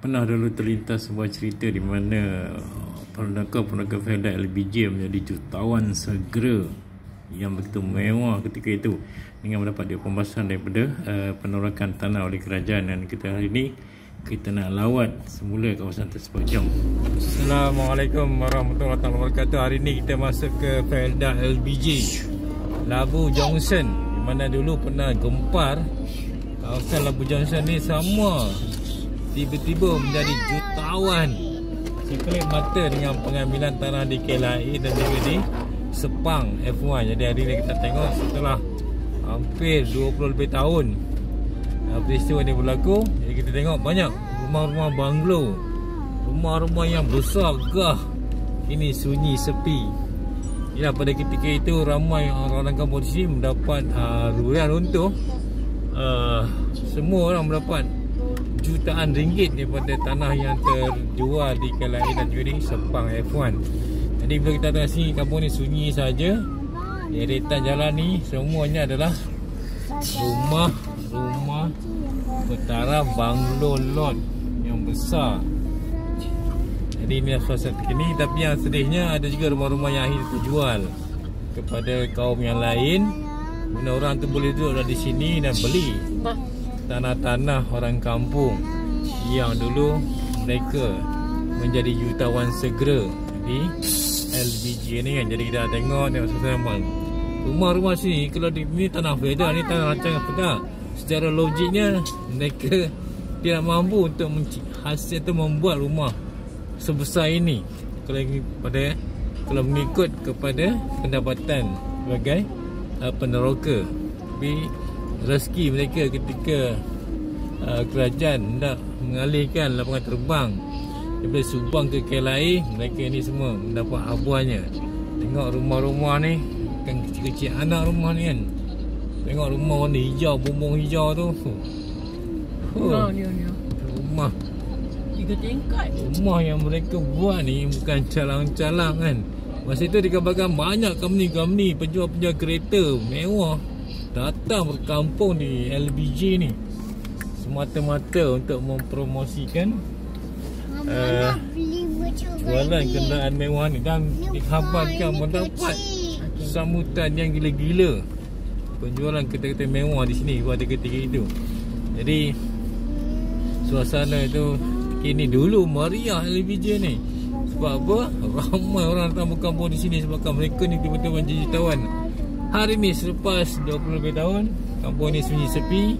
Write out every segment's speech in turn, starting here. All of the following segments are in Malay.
Pernah dulu terlintas sebuah cerita di mana penangkap Felda LBJ menjadi jutawan segera yang begitu mewah ketika itu dengan mendapat pembasahan daripada penolakan tanah oleh kerajaan. Dan kita hari ini kita nak lawat semula kawasan tersebut. Jom. Assalamualaikum warahmatullahi wabarakatuh. Hari ini kita masuk ke Felda LBJ Labu Junction, di mana dulu pernah gempar. Kawasan Labu Junction ni semua tiba-tiba menjadi jutawan sekelip mata dengan pengambilan tanah di KLIA dan juga di Sepang F1. Jadi hari ini kita tengok setelah hampir 20 lebih tahun peristiwa ini berlaku. Jadi kita tengok banyak rumah-rumah banglo, rumah-rumah yang besar gah ini sunyi sepi. Ya, pada ketika itu ramai orang kampung di sini mendapat rurian untuk semua orang mendapat jutaan ringgit daripada tanah yang terjual di KLIA dan juga di Sepang F1. Jadi bila kita tengok sini, kampung ni sunyi saja. Deretan jalan ni semuanya adalah rumah petara banglo lot yang besar. Jadi ini suasana terkini. Tapi yang sedihnya ada juga rumah-rumah yang akhirnya terjual kepada kaum yang lain. Mana orang tu boleh duduk di sini dan beli tanah-tanah orang kampung yang dulu mereka menjadi jutawan segera di LBJ ni kan. Jadi kita tengok suasana rumah-rumah sini. Kalau ni tanah Felda, ni tanah rancangan Felda, secara logiknya mereka tidak mampu untuk hasil atau membuat rumah sebesar ini kalau mengikut kepada pendapatan sebagai peneroka. Tapi rezeki mereka ketika kerajaan hendak mengalihkan lapangan terbang daripada Subang ke KLIA, mereka ni semua mendapat habuannya. Tengok rumah-rumah ni, kan kecil-kecil anak rumah ni kan. Tengok rumah warna hijau, bumbung hijau tu. Rumah 3 tingkat. Rumah yang mereka buat ni bukan calang-calang kan. Masa itu dikabarkan banyak company-company penjual-penjual kereta mewah datang berkampung di LBJ ni semata-mata untuk mempromosikan jualan kenderaan mewah ni, dan dikhabarkan mendapat sambutan yang gila-gila penjualan kereta-kereta mewah di sini pada ketika itu. Jadi suasana itu kini dulu meriah LBJ ni. Sebab apa? Ramai orang datang berkampung di sini sebabkan mereka ni tiba-tiba menjadi jutawan. Hari ni selepas 20 lebih tahun, kampung ni sunyi sepi.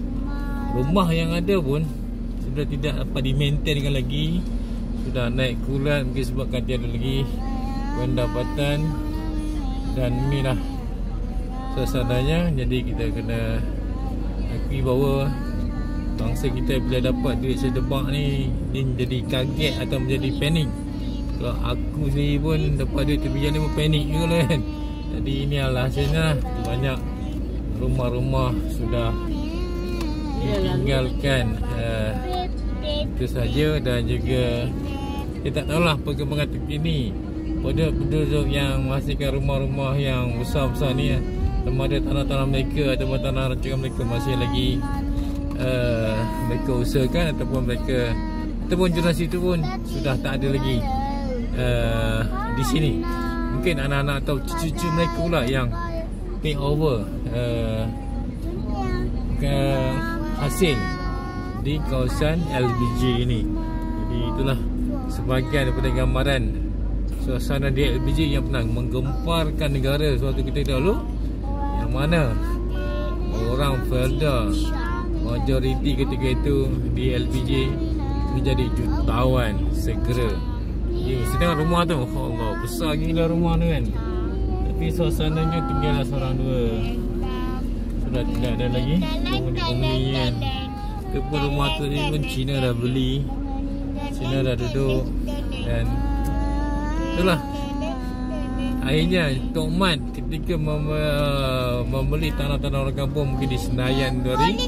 Rumah yang ada pun sudah tidak dapat dimaintainkan lagi. Sudah naik kulat mungkin sebabkan tiada lagi pendapatan. Dan inilah suasananya. Jadi kita kena akui bahawa bangsa kita bila dapat duit sedebak ni, dia menjadi kaget atau menjadi panik. Kalau aku sendiri pun dapat duit terbijak ni pun panik juga lah kan. Jadi ini adalah hasilnya. Banyak rumah-rumah sudah ditinggalkan itu saja. Dan juga kita tak tahulah perkembangan terkini pada penduduk yang menghasilkan rumah-rumah yang besar-besar ni, sama ada tanah-tanah mereka atau tanah rancangan mereka masih lagi mereka usahakan, ataupun generasi itu pun sudah tak ada lagi di sini. Mungkin anak-anak atau cucu-cucu mereka pula yang take over hasil di kawasan LBJ ini. Jadi itulah sebahagian daripada gambaran suasana di LBJ yang pernah menggemparkan negara suatu ketika dahulu, yang mana orang Felda majoriti ketika itu di LBJ menjadi jutawan segera. Saya tengok rumah tu, Allah, besar gila rumah tu kan. Tapi suasananya tinggallah seorang dua, sudah tidak ada lagi penghuni kan. Kepala rumah tu ni pun Cina dah beli, Cina dah duduk. Dan itulah akhirnya Tok Mat ketika membeli tanah-tanah orang kampung mungkin di Senayan dari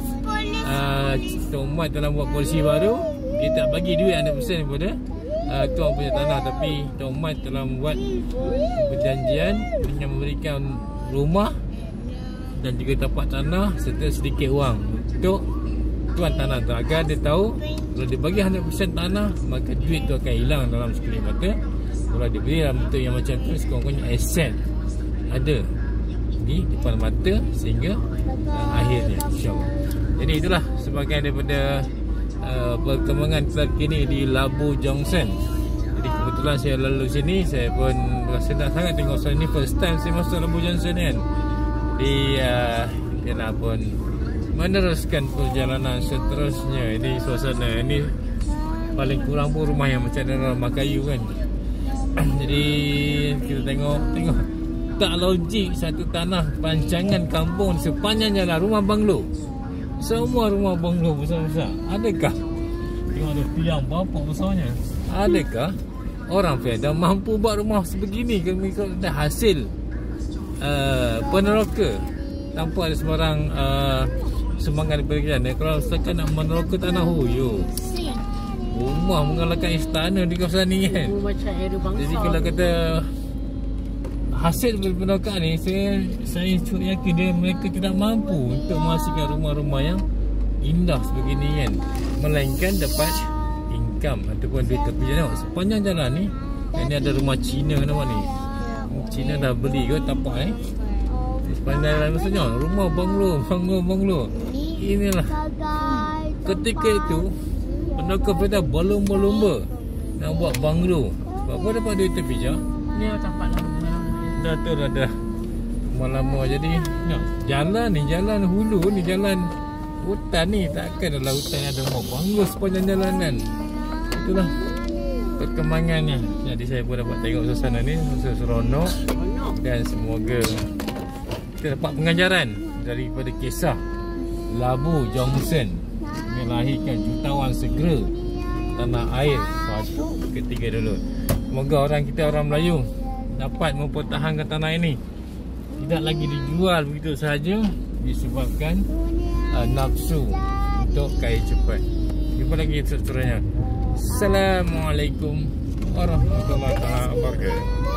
Tok Mat dalam buat polisi baru, dia tak bagi duit 100% kepada tuan punya tanah. Tapi Tok Mat telah membuat perjanjian dengan memberikan rumah dan juga tapak tanah serta sedikit wang untuk tuan tanah tu, agar dia tahu kalau dia bagi 100% tanah, maka duit tu akan hilang dalam sekelip mata. Kalau dia beli dalam bentuk yang macam tu, sekurang-kurangnya aset ada di depan mata sehingga akhirnya, insyaAllah. Jadi itulah sebagai daripada perkembangan terkini di Labu Junction. Jadi kebetulan saya lalu sini, saya pun senang sangat tengok suasana ni. First time saya masuk Labu Junction kan. Jadi kita pun meneruskan perjalanan seterusnya. Ini suasana ini paling kurang pun rumah yang macam ada rumah kayu kan. Jadi kita tengok tak logik satu tanah pancangan kampung sepanjang jalan rumah banglo. Semua rumah banglo besar-besar. Adakah tengok ada tiang berapa besarnya? Adakah orang Kedah mampu buat rumah sebegini kalau ada hasil peneroka tanpa ada sebarang semangat daripada kerajaan? Kalau setakat nak meneroka tanah huyu, rumah mengalahkan istana di kawasan ni kan. Jadi kalau kata hasil daripada penerokaan ni, saya cukup yakin mereka tidak mampu untuk menghasilkan rumah-rumah yang indah sebegini kan, melainkan dapat income ataupun duit tepi jalan. Sepanjang jalan ni, ini ada rumah Cina nampak ni. Cina dah beli ke tapak sepanjang jalan, maksudnya rumah banglo. Inilah ketika itu peneroka Kedah berlomba-lomba nak buat banglo. Berapa dapat duit tepi je? Ni tapak lama. Dah lama. Jadi jalan ni, jalan hulu ni, jalan hutan ni, takkan dalam hutan ada rumah banglo sepanjang jalanan. Itulah perkembangannya. Jadi saya pun dapat tengok suasana ni, seronok, dan semoga kita dapat pengajaran daripada kisah Labu Junction melahirkan jutawan segera tanah air satu ketiga dulu. Semoga orang Melayu dapat mempertahankan tanah ini, tidak lagi dijual begitu sahaja disebabkan nafsu untuk kaya cepat. Jumpa lagi seterusnya. Assalamualaikum warahmatullahi wabarakatuh.